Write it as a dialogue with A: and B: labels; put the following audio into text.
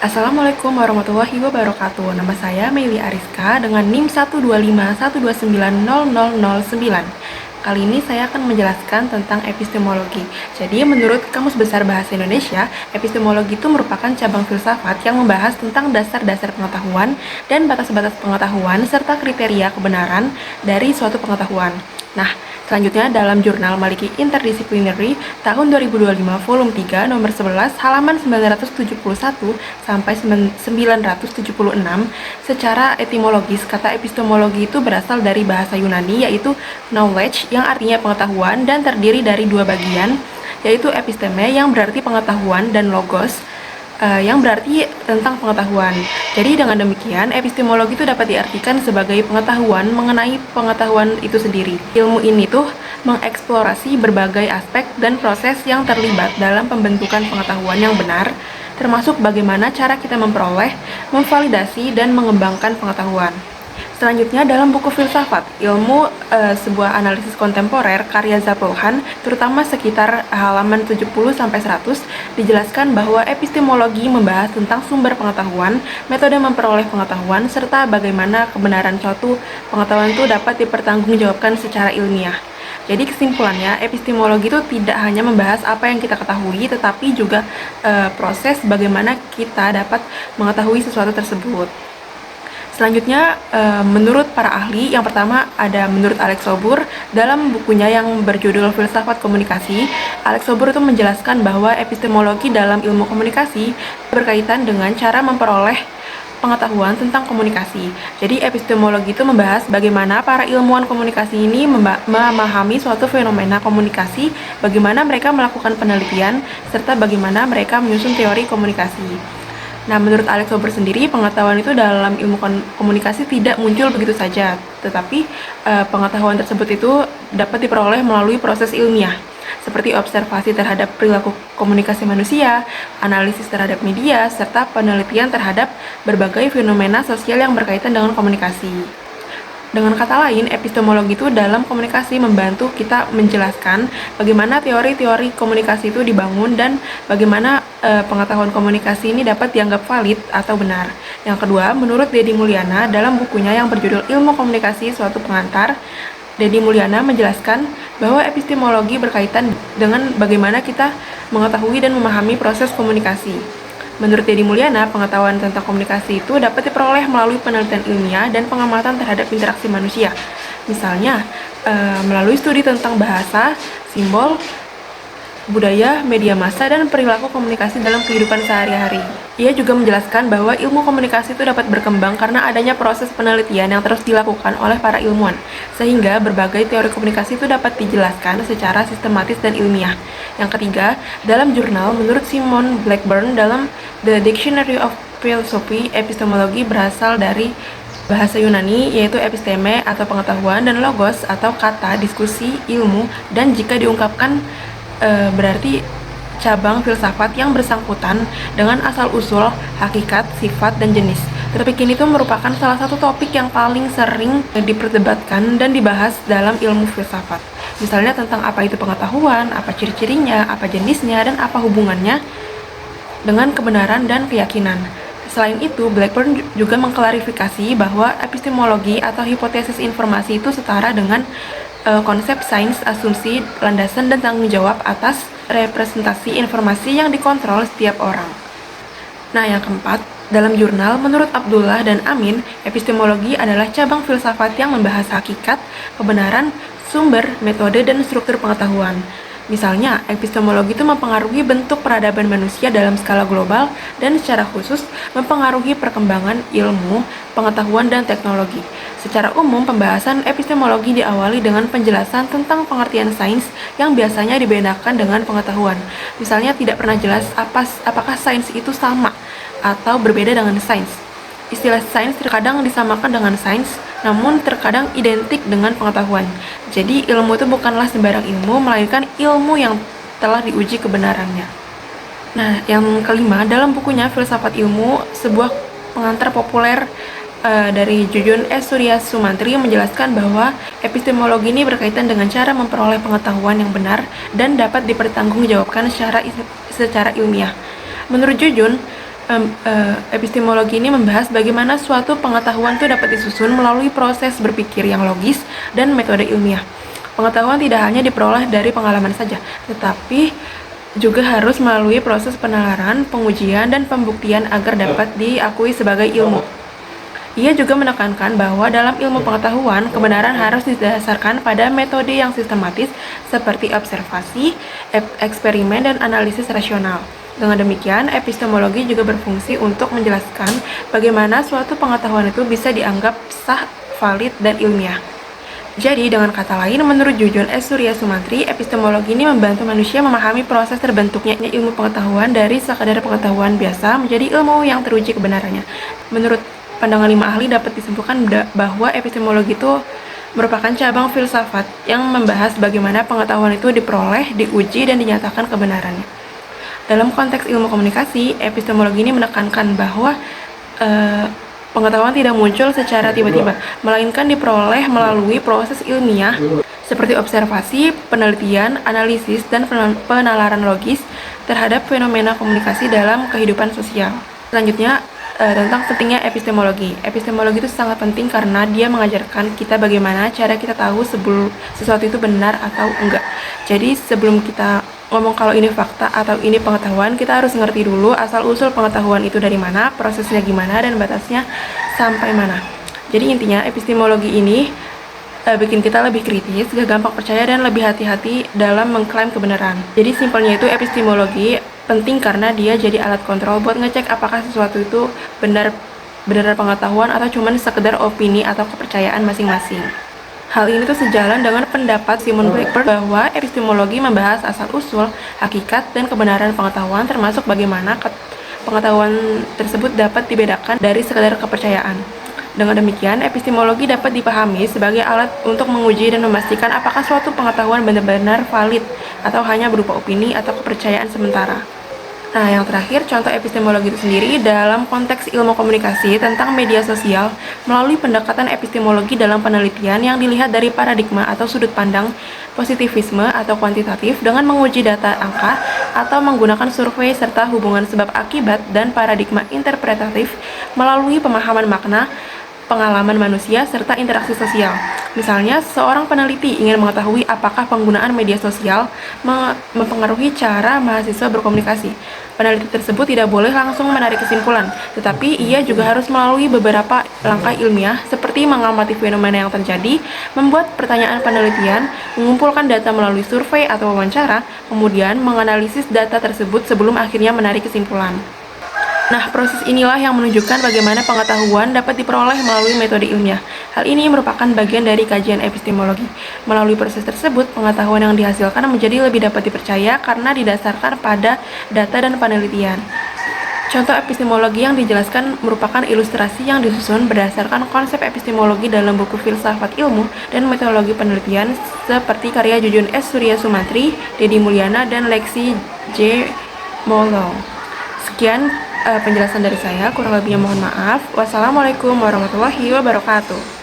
A: Assalamualaikum warahmatullahi wabarakatuh. Nama saya Meili Ariska dengan NIM 12512900009. Kali ini saya akan menjelaskan tentang epistemologi. Jadi, menurut Kamus Besar Bahasa Indonesia, epistemologi itu merupakan cabang filsafat yang membahas tentang dasar-dasar pengetahuan dan batas-batas pengetahuan serta kriteria kebenaran dari suatu pengetahuan. Nah, selanjutnya dalam jurnal Maliki Interdisciplinary tahun 2025 volume 3 nomor 11 halaman 971 sampai 976, secara etimologis kata epistemologi itu berasal dari bahasa Yunani yaitu knowledge yang artinya pengetahuan dan terdiri dari dua bagian, yaitu episteme yang berarti pengetahuan dan logos yang berarti tentang pengetahuan. Jadi dengan demikian, epistemologi itu dapat diartikan sebagai pengetahuan mengenai pengetahuan itu sendiri. Ilmu ini tuh mengeksplorasi berbagai aspek dan proses yang terlibat dalam pembentukan pengetahuan yang benar, termasuk bagaimana cara kita memperoleh, memvalidasi, dan mengembangkan pengetahuan. Selanjutnya dalam buku filsafat, ilmu sebuah analisis kontemporer karya Zapolhan, terutama sekitar halaman 70-100, dijelaskan bahwa epistemologi membahas tentang sumber pengetahuan, metode memperoleh pengetahuan, serta bagaimana kebenaran suatu pengetahuan itu dapat dipertanggungjawabkan secara ilmiah. Jadi kesimpulannya, epistemologi itu tidak hanya membahas apa yang kita ketahui, tetapi juga proses bagaimana kita dapat mengetahui sesuatu tersebut. Selanjutnya, menurut para ahli, yang pertama ada menurut Alex Sobur, dalam bukunya yang berjudul Filsafat Komunikasi, Alex Sobur itu menjelaskan bahwa epistemologi dalam ilmu komunikasi berkaitan dengan cara memperoleh pengetahuan tentang komunikasi. Jadi epistemologi itu membahas bagaimana para ilmuwan komunikasi ini memahami suatu fenomena komunikasi, bagaimana mereka melakukan penelitian, serta bagaimana mereka menyusun teori komunikasi. Nah, menurut Alex Sobor sendiri, pengetahuan itu dalam ilmu komunikasi tidak muncul begitu saja, tetapi pengetahuan tersebut itu dapat diperoleh melalui proses ilmiah, seperti observasi terhadap perilaku komunikasi manusia, analisis terhadap media, serta penelitian terhadap berbagai fenomena sosial yang berkaitan dengan komunikasi. Dengan kata lain, epistemologi itu dalam komunikasi membantu kita menjelaskan bagaimana teori-teori komunikasi itu dibangun dan bagaimana pengetahuan komunikasi ini dapat dianggap valid atau benar. Yang kedua, menurut Deddy Mulyana dalam bukunya yang berjudul Ilmu Komunikasi Suatu Pengantar, Deddy Mulyana menjelaskan bahwa epistemologi berkaitan dengan bagaimana kita mengetahui dan memahami proses komunikasi. Menurut Deddy Mulyana, pengetahuan tentang komunikasi itu dapat diperoleh melalui penelitian ilmiah dan pengamatan terhadap interaksi manusia. Misalnya, melalui studi tentang bahasa, simbol, budaya, media massa, dan perilaku komunikasi dalam kehidupan sehari-hari. Ia juga menjelaskan bahwa ilmu komunikasi itu dapat berkembang karena adanya proses penelitian yang terus dilakukan oleh para ilmuwan, sehingga berbagai teori komunikasi itu dapat dijelaskan secara sistematis dan ilmiah. Yang ketiga, dalam jurnal, menurut Simon Blackburn dalam The Dictionary of Philosophy, epistemologi berasal dari bahasa Yunani, yaitu episteme atau pengetahuan, dan logos atau kata, diskusi, ilmu, dan jika diungkapkan berarti cabang filsafat yang bersangkutan dengan asal-usul, hakikat, sifat, dan jenis. Topik ini tuh merupakan salah satu topik yang paling sering diperdebatkan dan dibahas dalam ilmu filsafat. Misalnya tentang apa itu pengetahuan, apa ciri-cirinya, apa jenisnya, dan apa hubungannya dengan kebenaran dan keyakinan. Selain itu, Blackburn juga mengklarifikasi bahwa epistemologi atau hipotesis informasi itu setara dengan konsep sains, asumsi, landasan, dan tanggung jawab atas representasi informasi yang dikontrol setiap orang. Nah, yang keempat, dalam jurnal, menurut Abdullah dan Amin, epistemologi adalah cabang filsafat yang membahas hakikat, kebenaran, sumber, metode, dan struktur pengetahuan. Misalnya, epistemologi itu mempengaruhi bentuk peradaban manusia dalam skala global dan secara khusus mempengaruhi perkembangan ilmu, pengetahuan, dan teknologi. Secara umum, pembahasan epistemologi diawali dengan penjelasan tentang pengertian sains yang biasanya dibedakan dengan pengetahuan. Misalnya, tidak pernah jelas apakah sains itu sama atau berbeda dengan sains. Istilah sains terkadang disamakan dengan sains, namun terkadang identik dengan pengetahuan. Jadi, ilmu itu bukanlah sembarang ilmu, melainkan ilmu yang telah diuji kebenarannya. Nah, yang kelima, dalam bukunya Filsafat Ilmu, sebuah pengantar populer dari Jujun S. Surya Sumantri menjelaskan bahwa epistemologi ini berkaitan dengan cara memperoleh pengetahuan yang benar dan dapat dipertanggungjawabkan secara ilmiah. Menurut Jujun, Epistemologi ini membahas bagaimana suatu pengetahuan itu dapat disusun melalui proses berpikir yang logis dan metode ilmiah. Pengetahuan tidak hanya diperoleh dari pengalaman saja, tetapi juga harus melalui proses penalaran, pengujian, dan pembuktian agar dapat diakui sebagai ilmu. Ia juga menekankan bahwa dalam ilmu pengetahuan, kebenaran harus didasarkan pada metode yang sistematis seperti observasi, eksperimen, dan analisis rasional. Dengan demikian, epistemologi juga berfungsi untuk menjelaskan bagaimana suatu pengetahuan itu bisa dianggap sah, valid, dan ilmiah. Jadi, dengan kata lain, menurut Jujun S. Surya Sumantri, epistemologi ini membantu manusia memahami proses terbentuknya ilmu pengetahuan dari sekadar pengetahuan biasa menjadi ilmu yang teruji kebenarannya. Menurut pandangan 5 ahli dapat disimpulkan bahwa epistemologi itu merupakan cabang filsafat yang membahas bagaimana pengetahuan itu diperoleh, diuji, dan dinyatakan kebenarannya. Dalam konteks ilmu komunikasi, epistemologi ini menekankan bahwa pengetahuan tidak muncul secara tiba-tiba, melainkan diperoleh melalui proses ilmiah seperti observasi, penelitian, analisis, dan penalaran logis terhadap fenomena komunikasi dalam kehidupan sosial. Selanjutnya, tentang pentingnya epistemologi. Epistemologi itu sangat penting karena dia mengajarkan kita bagaimana cara kita tahu sebelum sesuatu itu benar atau enggak. Jadi sebelum kita ngomong kalau ini fakta atau ini pengetahuan, kita harus ngerti dulu asal-usul pengetahuan itu dari mana, prosesnya gimana, dan batasnya sampai mana. Jadi intinya epistemologi ini bikin kita lebih kritis, gak gampang percaya, dan lebih hati-hati dalam mengklaim kebenaran. Jadi simpelnya itu epistemologi penting karena dia jadi alat kontrol buat ngecek apakah sesuatu itu benar pengetahuan atau cuma sekedar opini atau kepercayaan masing-masing. Hal ini tuh sejalan dengan pendapat Simon Blackburn bahwa epistemologi membahas asal-usul, hakikat, dan kebenaran pengetahuan, termasuk bagaimana pengetahuan tersebut dapat dibedakan dari sekadar kepercayaan. Dengan demikian, epistemologi dapat dipahami sebagai alat untuk menguji dan memastikan apakah suatu pengetahuan benar-benar valid atau hanya berupa opini atau kepercayaan sementara. Nah, yang terakhir, contoh epistemologi itu sendiri dalam konteks ilmu komunikasi tentang media sosial melalui pendekatan epistemologi dalam penelitian yang dilihat dari paradigma atau sudut pandang positivisme atau kuantitatif dengan menguji data angka atau menggunakan survei serta hubungan sebab akibat dan paradigma interpretatif melalui pemahaman makna, pengalaman manusia, serta interaksi sosial. Misalnya, seorang peneliti ingin mengetahui apakah penggunaan media sosial mempengaruhi cara mahasiswa berkomunikasi. Peneliti tersebut tidak boleh langsung menarik kesimpulan, tetapi ia juga harus melalui beberapa langkah ilmiah seperti mengamati fenomena yang terjadi, membuat pertanyaan penelitian, mengumpulkan data melalui survei atau wawancara, kemudian menganalisis data tersebut sebelum akhirnya menarik kesimpulan. Nah, proses inilah yang menunjukkan bagaimana pengetahuan dapat diperoleh melalui metode ilmiah. Hal ini merupakan bagian dari kajian epistemologi. Melalui proses tersebut, pengetahuan yang dihasilkan menjadi lebih dapat dipercaya karena didasarkan pada data dan penelitian. Contoh epistemologi yang dijelaskan merupakan ilustrasi yang disusun berdasarkan konsep epistemologi dalam buku Filsafat Ilmu dan Metodologi Penelitian seperti karya Jujun S. Surya Sumantri, Deddy Mulyana, dan Lexi J. Molow. Sekian penjelasan dari saya, kurang lebihnya mohon maaf. Wassalamualaikum warahmatullahi wabarakatuh.